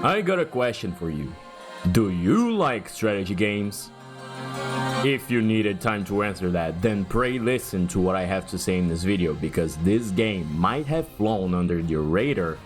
I got a question for you. Do you like strategy games? If you needed time to answer that, then pray listen to what I have to say in this video, because this game might have flown under your radar,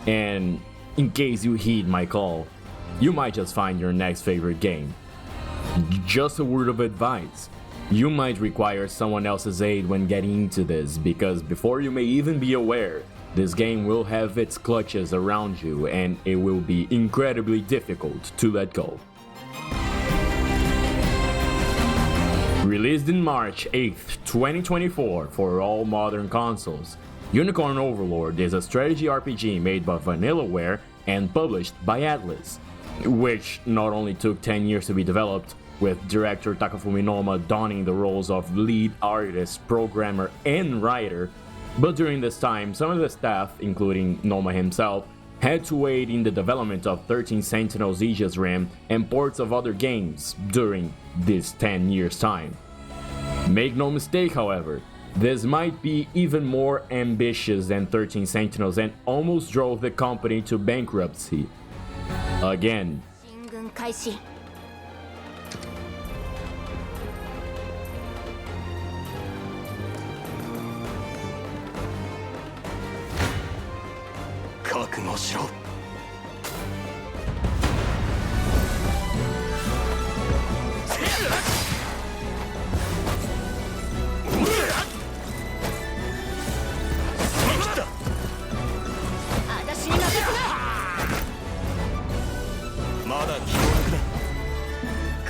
and in case you heed my call, you might just find your next favorite game. Just a word of advice. You might require someone else's aid when getting into this, because before you may even be aware, this game will have its clutches around you and it will be incredibly difficult to let go. Released in March 8th, 2024 for all modern consoles, Unicorn Overlord is a strategy RPG made by Vanillaware and published by Atlus, which not only took 10 years to be developed, with director Takafumi Noma donning the roles of lead artist, programmer, and writer, but during this time, some of the staff, including Noma himself, had to aid in the development of 13 Sentinels Aegis Rim and ports of other games during this 10 years time. Make no mistake, however, this might be even more ambitious than 13 Sentinels and almost drove the company to bankruptcy. Again. 覚悟しろ。私に任せな。まだ気を抜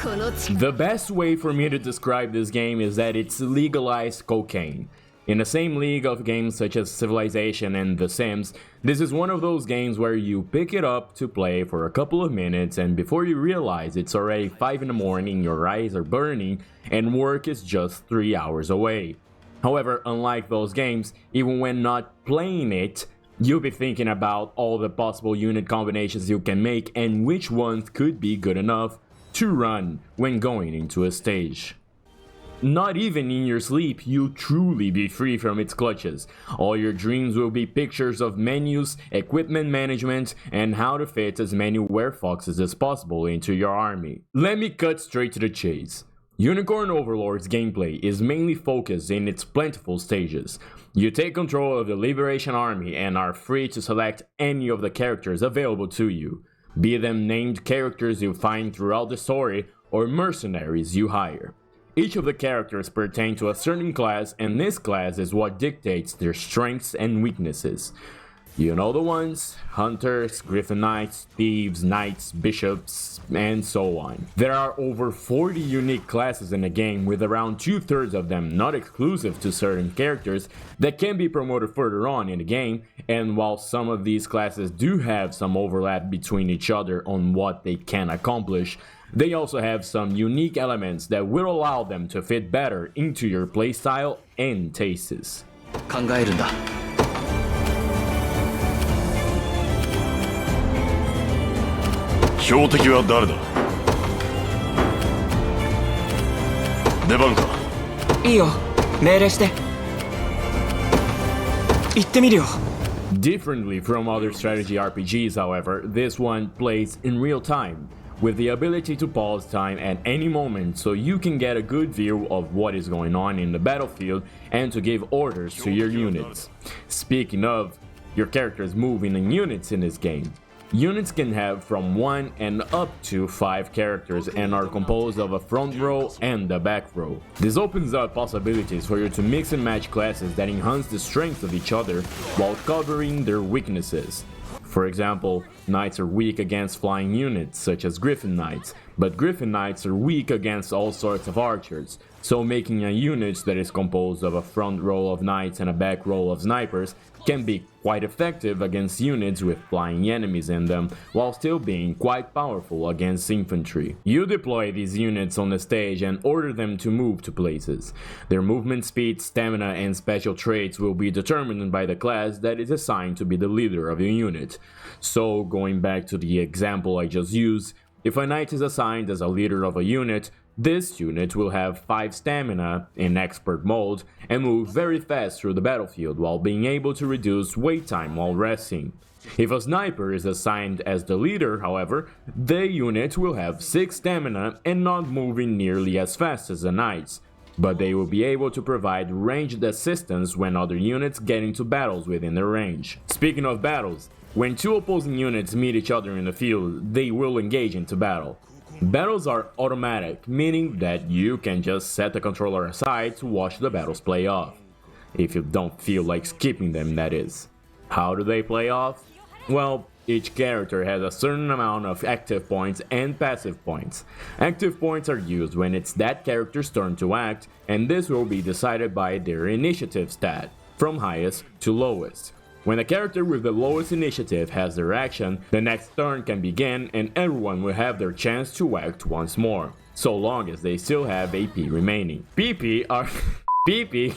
くな。 The best way for me to describe this game is that it's legalized cocaine. In the same league of games such as Civilization and The Sims, this is one of those games where you pick it up to play for a couple of minutes and before you realize it's already 5 in the morning, your eyes are burning, and work is just 3 hours away. However, unlike those games, even when not playing it, you'll be thinking about all the possible unit combinations you can make and which ones could be good enough to run when going into a stage. Not even in your sleep you'll truly be free from its clutches. All your dreams will be pictures of menus, equipment management, and how to fit as many werefoxes as possible into your army. Let me cut straight to the chase. Unicorn Overlord's gameplay is mainly focused in its plentiful stages. You take control of the Liberation Army and are free to select any of the characters available to you, be them named characters you find throughout the story or mercenaries you hire. Each of the characters pertain to a certain class, and this class is what dictates their strengths and weaknesses. You know the ones: hunters, griffin knights, thieves, knights, bishops, and so on. There are over 40 unique classes in the game, with around 2/3 of them not exclusive to certain characters that can be promoted further on in the game, and while some of these classes do have some overlap between each other on what they can accomplish, they also have some unique elements that will allow them to fit better into your playstyle and tastes. 考えるんだ。標的は誰だ。出番か。いいよ、命令して。行ってみるよ。 Differently from other strategy RPGs, however, this one plays in real time, with the ability to pause time at any moment so you can get a good view of what is going on in the battlefield and to give orders to your units. Speaking of, your characters move in units in this game. Units can have from 1 and up to 5 characters and are composed of a front row and a back row. This opens up possibilities for you to mix and match classes that enhance the strengths of each other while covering their weaknesses. For example, Knights are weak against flying units, such as Griffin Knights, but Griffin Knights are weak against all sorts of archers, so making a unit that is composed of a front row of Knights and a back row of snipers can be quite effective against units with flying enemies in them, while still being quite powerful against infantry. You deploy these units on the stage and order them to move to places. Their movement speed, stamina, and special traits will be determined by the class that is assigned to be the leader of your unit. So, going back to the example I just used, if a knight is assigned as a leader of a unit, This unit will have 5 stamina in expert mode and move very fast through the battlefield while being able to reduce wait time while resting. If a sniper is assigned as the leader, however, the unit will have 6 stamina and not moving nearly as fast as the knights, but they will be able to provide ranged assistance when other units get into battles within their range. Speaking of battles, when 2 opposing units meet each other in the field, they will engage into battle. Battles are automatic, meaning that you can just set the controller aside to watch the battles play off. If you don't feel like skipping them, that is. How do they play off? Well, each character has a certain amount of active points and passive points. Active points are used when it's that character's turn to act, and this will be decided by their initiative stat, from highest to lowest. When a character with the lowest initiative has their action, the next turn can begin and everyone will have their chance to act once more, so long as they still have AP remaining. PP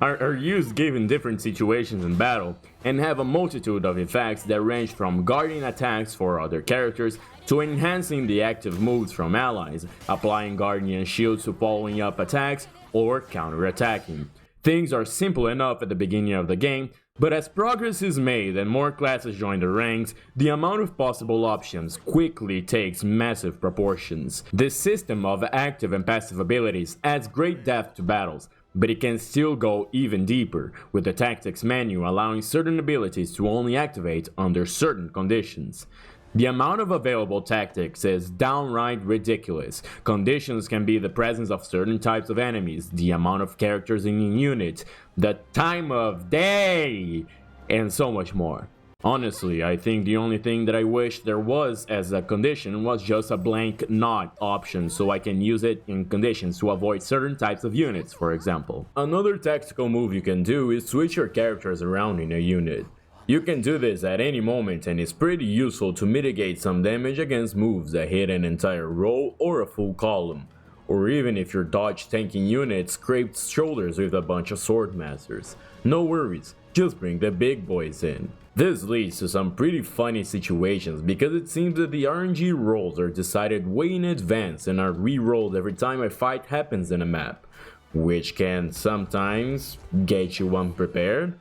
are used given different situations in battle and have a multitude of effects that range from guarding attacks for other characters to enhancing the active moves from allies, applying guardian shields to following up attacks, or counter-attacking. Things are simple enough at the beginning of the game, but as progress is made and more classes join the ranks, the amount of possible options quickly takes massive proportions. This system of active and passive abilities adds great depth to battles, but it can still go even deeper, with the tactics menu allowing certain abilities to only activate under certain conditions. The amount of available tactics is downright ridiculous. Conditions can be the presence of certain types of enemies, the amount of characters in a unit, the time of day, and so much more. Honestly, I think the only thing that I wish there was as a condition was just a blank not option so I can use it in conditions to avoid certain types of units, for example. Another tactical move you can do is switch your characters around in a unit. You can do this at any moment and it's pretty useful to mitigate some damage against moves that hit an entire row or a full column, or even if your dodge tanking unit scraped shoulders with a bunch of sword masters. No worries, just bring the big boys in. This leads to some pretty funny situations because it seems that the RNG rolls are decided way in advance and are re-rolled every time a fight happens in a map, which can sometimes get you unprepared.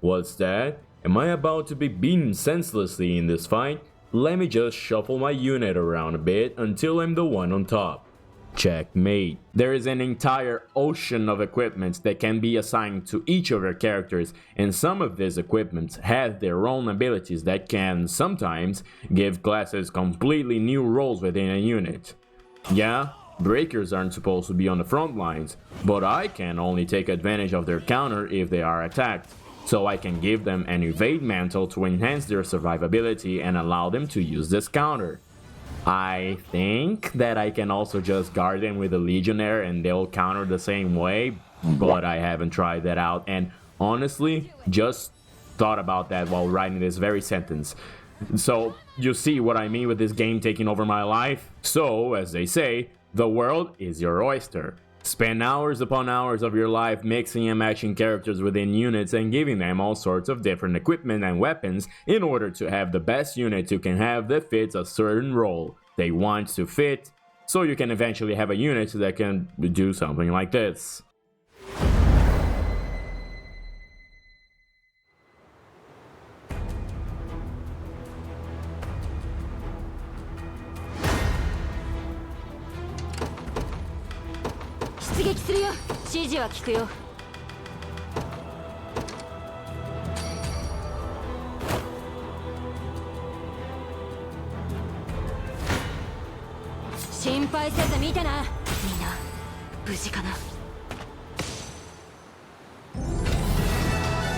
What's that? Am I about to be beaten senselessly in this fight? Let me just shuffle my unit around a bit until I'm the one on top. Checkmate. There is an entire ocean of equipment that can be assigned to each of your characters, and some of these equipments have their own abilities that can sometimes give classes completely new roles within a unit. Yeah, breakers aren't supposed to be on the front lines, but I can only take advantage of their counter if they are attacked, so I can give them an evade mantle to enhance their survivability and allow them to use this counter. I think that I can also just guard them with a legionnaire and they'll counter the same way, but I haven't tried that out and honestly just thought about that while writing this very sentence. So you see what I mean with this game taking over my life? So, as they say, the world is your oyster. Spend hours upon hours of your life mixing and matching characters within units and giving them all sorts of different equipment and weapons in order to have the best unit you can have that fits a certain role they want to fit, so you can eventually have a unit that can do something like this.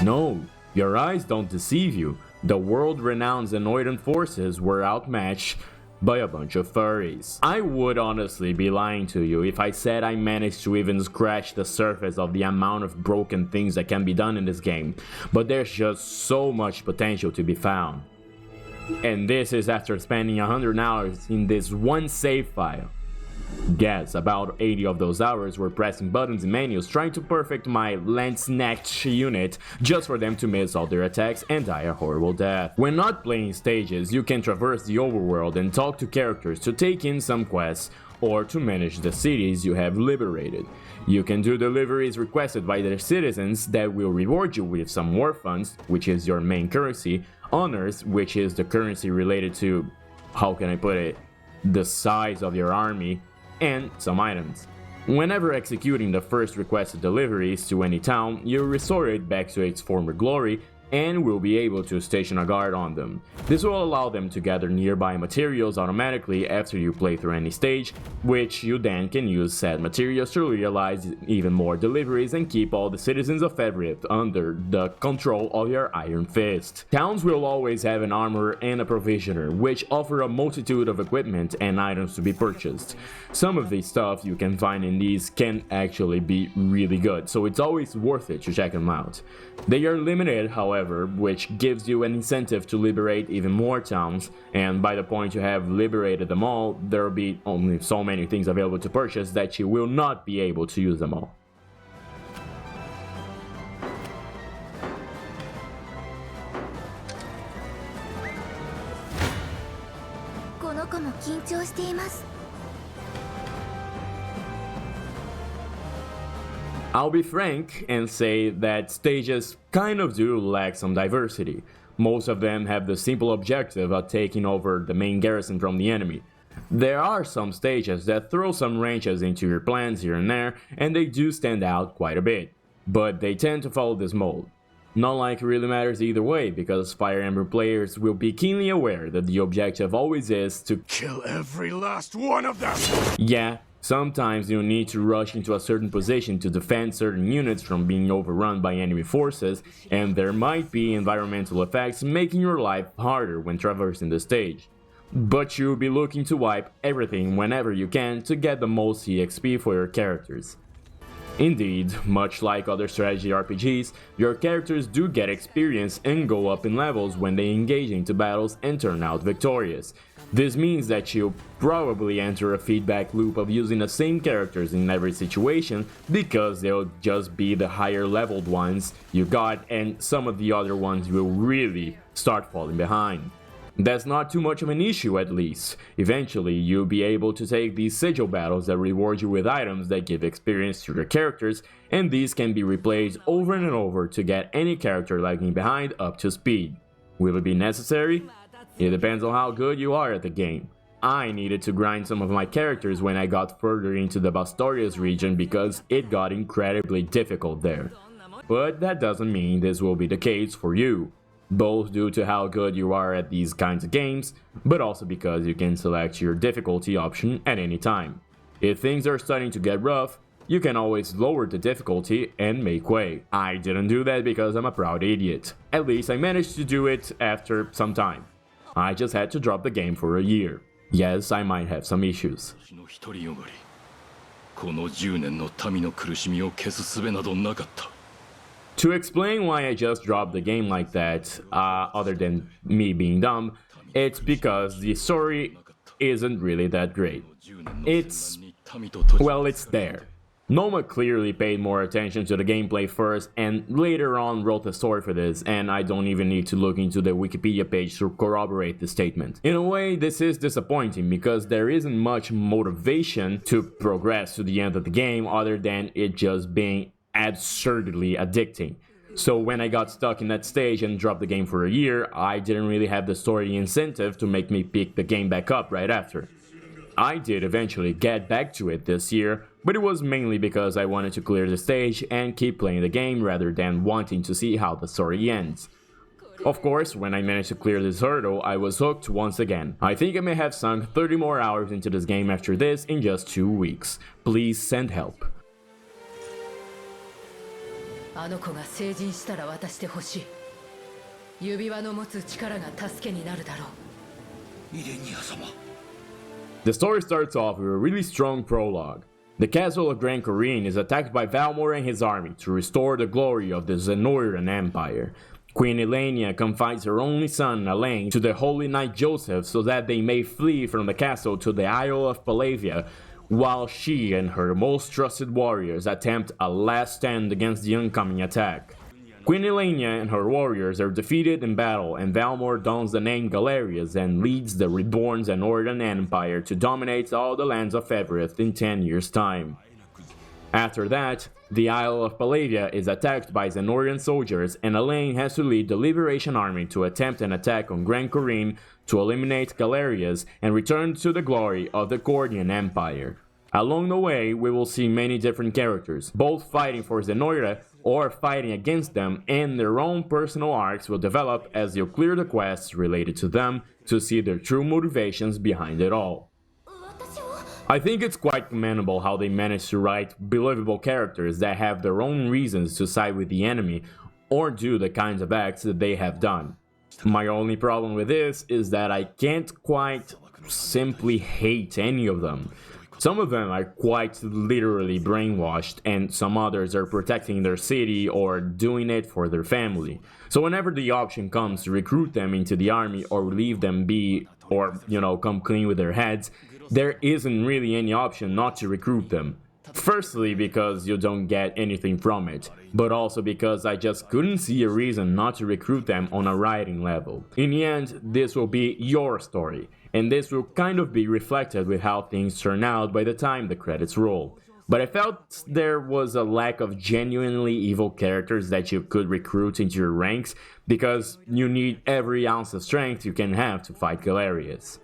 No, your eyes don't deceive you. The world-renowned Xenoidan forces were outmatched by a bunch of furries. I would honestly be lying to you if I said I managed to even scratch the surface of the amount of broken things that can be done in this game, but there's just so much potential to be found. And this is after spending 100 hours in this one save file. Yes, about 80 of those hours were pressing buttons in menus trying to perfect my lance-necked unit just for them to miss all their attacks and die a horrible death. When not playing stages, you can traverse the overworld and talk to characters to take in some quests, or to manage the cities you have liberated. You can do deliveries requested by their citizens that will reward you with some war funds, which is your main currency, honors, which is the currency related to, how can I put it, the size of your army, and some items. Whenever executing the first requested deliveries to any town, you restore it back to its former glory and will be able to station a guard on them. This will allow them to gather nearby materials automatically after you play through any stage, which you then can use said materials to realize even more deliveries and keep all the citizens of Everett under the control of your Iron Fist. Towns will always have an armorer and a provisioner, which offer a multitude of equipment and items to be purchased. Some of the stuff you can find in these can actually be really good, so it's always worth it to check them out. They are limited, however, which gives you an incentive to liberate even more towns, and by the point you have liberated them all, there will be only so many things available to purchase that you will not be able to use them all. この子も緊張しています。 I'll be frank and say that stages kind of do lack some diversity. Most of them have the simple objective of taking over the main garrison from the enemy. There are some stages that throw some wrenches into your plans here and there, and they do stand out quite a bit, but they tend to follow this mold. Not like it really matters either way, because Fire Emblem players will be keenly aware that the objective always is to kill every last one of them! Yeah, sometimes you need to rush into a certain position to defend certain units from being overrun by enemy forces, and there might be environmental effects making your life harder when traversing the stage. But you'll be looking to wipe everything whenever you can to get the most EXP for your characters. Indeed, much like other strategy RPGs, your characters do get experience and go up in levels when they engage into battles and turn out victorious. This means that you'll probably enter a feedback loop of using the same characters in every situation because they'll just be the higher leveled ones you got and some of the other ones will really start falling behind. That's not too much of an issue, at least. Eventually, you'll be able to take these sigil battles that reward you with items that give experience to your characters, and these can be replayed over and over to get any character lagging behind up to speed. Will it be necessary? It depends on how good you are at the game. I needed to grind some of my characters when I got further into the Bastorius region because it got incredibly difficult there. But that doesn't mean this will be the case for you. Both due to how good you are at these kinds of games, but also because you can select your difficulty option at any time. If things are starting to get rough, you can always lower the difficulty and make way. I didn't do that because I'm a proud idiot. At least I managed to do it after some time. I just had to drop the game for a year. Yes, I might have some issues. To explain why I just dropped the game like that, other than me being dumb, it's because the story isn't really that great. It's there. Noma clearly paid more attention to the gameplay first and later on wrote the story for this, and I don't even need to look into the Wikipedia page to corroborate the statement. In a way, this is disappointing because there isn't much motivation to progress to the end of the game other than it just being absurdly addicting. So when I got stuck in that stage and dropped the game for a year, I didn't really have the story incentive to make me pick the game back up right after. I did eventually get back to it this year, but it was mainly because I wanted to clear the stage and keep playing the game rather than wanting to see how the story ends. Of course, when I managed to clear this hurdle, I was hooked once again. I think I may have sunk 30 more hours into this game after this in just 2 weeks. Please send help. あの子が成人したら渡してほしい。指輪の持つ力が助けになるだろう。イレニア様。The story starts off with a really strong prologue. The castle of Grand Corrine is attacked by Valmor and his army to restore the glory of the Zenoiran Empire. Queen Elenia confides her only son, Alain, to the Holy Knight Joseph so that they may flee from the castle to the Isle of Palavia, while she and her most trusted warriors attempt a last stand against the oncoming attack. Queen Elenia and her warriors are defeated in battle, and Valmor dons the name Galerius and leads the Reborn Northern Empire to dominate all the lands of Evereth in 10 years' time. After that, the Isle of Palavia is attacked by Xenorian soldiers, and Elaine has to lead the Liberation Army to attempt an attack on Grand Corine to eliminate Galerius and return to the glory of the Gordian Empire. Along the way, we will see many different characters, both fighting for Xenoira or fighting against them, and their own personal arcs will develop as you clear the quests related to them to see their true motivations behind it all. I think it's quite commendable how they managed to write believable characters that have their own reasons to side with the enemy or do the kinds of acts that they have done. My only problem with this is that I can't quite simply hate any of them. Some of them are quite literally brainwashed, and some others are protecting their city or doing it for their family. So whenever the option comes to recruit them into the army or leave them be, or come clean with their heads, there isn't really any option not to recruit them. Firstly, because you don't get anything from it, but also because I just couldn't see a reason not to recruit them on a writing level. In the end, this will be your story, and this will kind of be reflected with how things turn out by the time the credits roll. But I felt there was a lack of genuinely evil characters that you could recruit into your ranks, because you need every ounce of strength you can have to fight Galerius.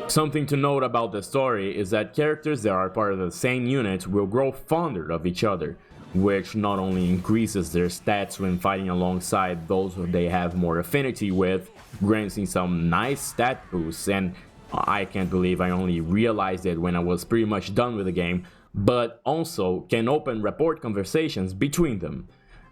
Something to note about the story is that characters that are part of the same unit will grow fonder of each other, which not only increases their stats when fighting alongside those who they have more affinity with, granting some nice stat boosts, and I can't believe I only realized it when I was pretty much done with the game, but also can open rapport conversations between them.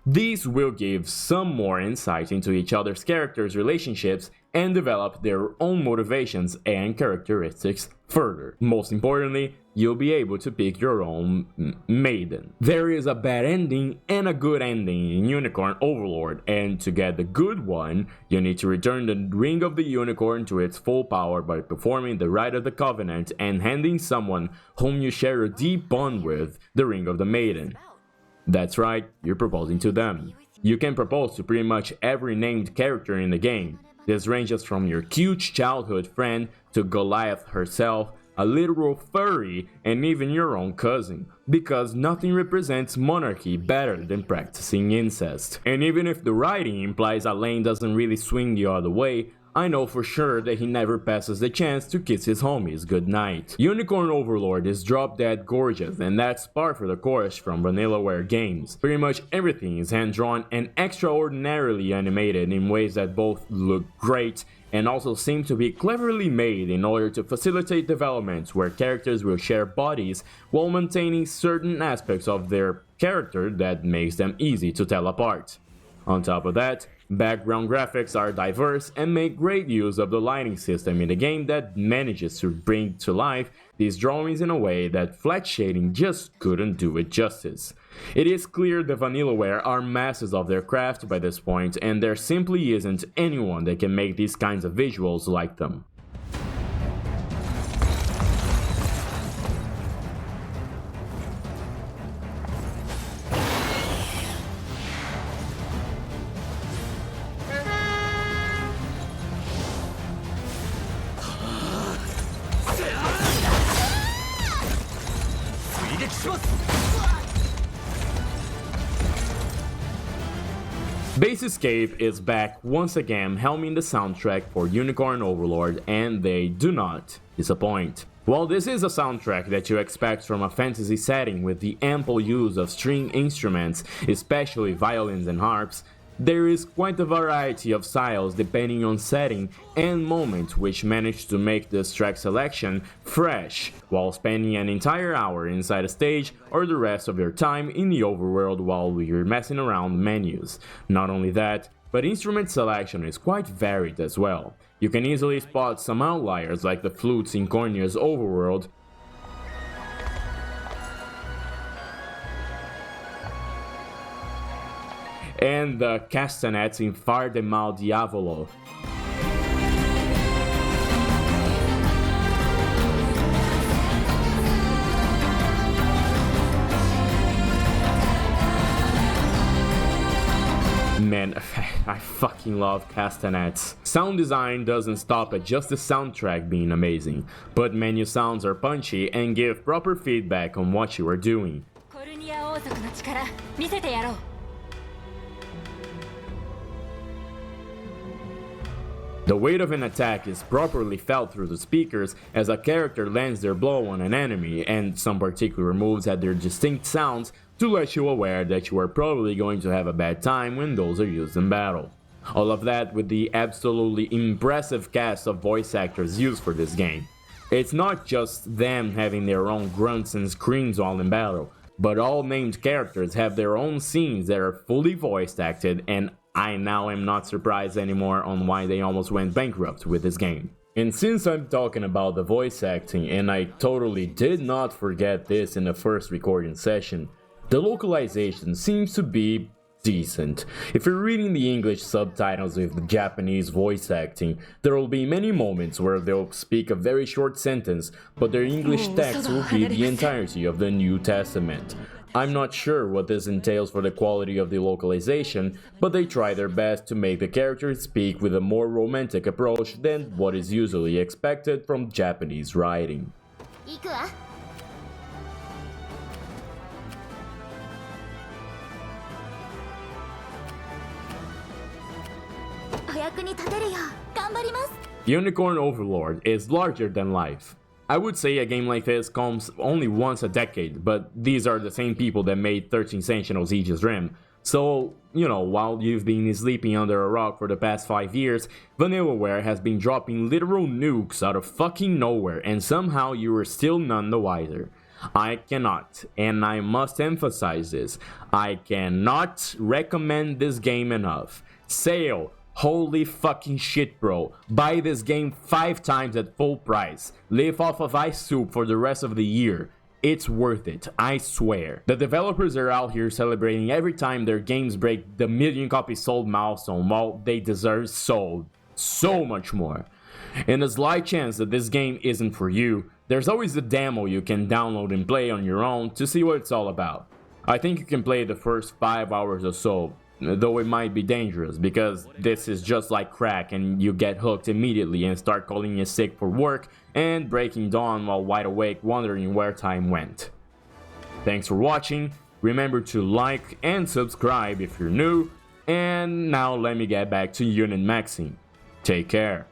These will give some more insight into each other's characters' relationships and develop their own motivations and characteristics further. Most importantly, you'll be able to pick your own maiden. There is a bad ending and a good ending in Unicorn Overlord, and to get the good one, you need to return the Ring of the Unicorn to its full power by performing the Rite of the Covenant and handing someone whom you share a deep bond with the Ring of the Maiden. That's right, you're proposing to them. You can propose to pretty much every named character in the game. This ranges from your cute childhood friend to Goliath herself, a literal furry, and even your own cousin, because nothing represents monarchy better than practicing incest. And even if the writing implies Alain doesn't really swing the other way, I know for sure that he never passes the chance to kiss his homies goodnight. Unicorn Overlord is drop dead gorgeous, and that's par for the course from Vanillaware games. Pretty much everything is hand-drawn and extraordinarily animated in ways that both look great and also seem to be cleverly made in order to facilitate development where characters will share bodies while maintaining certain aspects of their character that makes them easy to tell apart. On top of that, background graphics are diverse and make great use of the lighting system in the game that manages to bring to life these drawings in a way that flat shading just couldn't do it justice. It is clear the Vanillaware are masters of their craft by this point, and there simply isn't anyone that can make these kinds of visuals like them. Base Escape is back once again helming the soundtrack for Unicorn Overlord, and they do not disappoint. While this is a soundtrack that you expect from a fantasy setting with the ample use of string instruments, especially violins and harps, There is quite a variety of styles depending on setting and moment, which manage to make this track selection fresh while spending an entire hour inside a stage or the rest of your time in the overworld while you're messing around menus. Not only that, but instrument selection is quite varied as well. You can easily spot some outliers like the flutes in Cornea's overworld, and the castanets in Far de Mal Diavolo. Man, I fucking love castanets. Sound design doesn't stop at just the soundtrack being amazing, but menu sounds are punchy and give proper feedback on what you are doing. The weight of an attack is properly felt through the speakers as a character lands their blow on an enemy, and some particular moves have their distinct sounds to let you aware that you are probably going to have a bad time when those are used in battle. All of that with the absolutely impressive cast of voice actors used for this game. It's not just them having their own grunts and screams while in battle, but all named characters have their own scenes that are fully voice acted, and I now am not surprised anymore on why they almost went bankrupt with this game. And since I'm talking about the voice acting, and I totally did not forget this in the first recording session, the localization seems to be decent. If you're reading the English subtitles with the Japanese voice acting, there will be many moments where they'll speak a very short sentence, but their English text will be the entirety of the New Testament. I'm not sure what this entails for the quality of the localization, but they try their best to make the characters speak with a more romantic approach than what is usually expected from Japanese writing. Unicorn Overlord is larger than life. I would say a game like this comes only once a decade, but these are the same people that made 13 Sentinels Aegis Rim. So, while you've been sleeping under a rock for the past 5 years, Vanillaware has been dropping literal nukes out of fucking nowhere, and somehow you are still none the wiser. I cannot, and I must emphasize this, I cannot recommend this game enough. Sale. Holy fucking shit, bro. Buy this game 5 times at full price. Live off of ice soup for the rest of the year. It's worth it, I swear. The developers are out here celebrating every time their games break the million copies sold milestone, while they deserve so much more. In a slight chance that this game isn't for you, there's always a demo you can download and play on your own to see what it's all about. I think you can play the first 5 hours or so, though it might be dangerous, because this is just like crack and you get hooked immediately and start calling in sick for work and breaking dawn while wide awake wondering where time went. Thanks for watching, remember to like and subscribe if you're new, and now let me get back to Unit Maxing. Take care.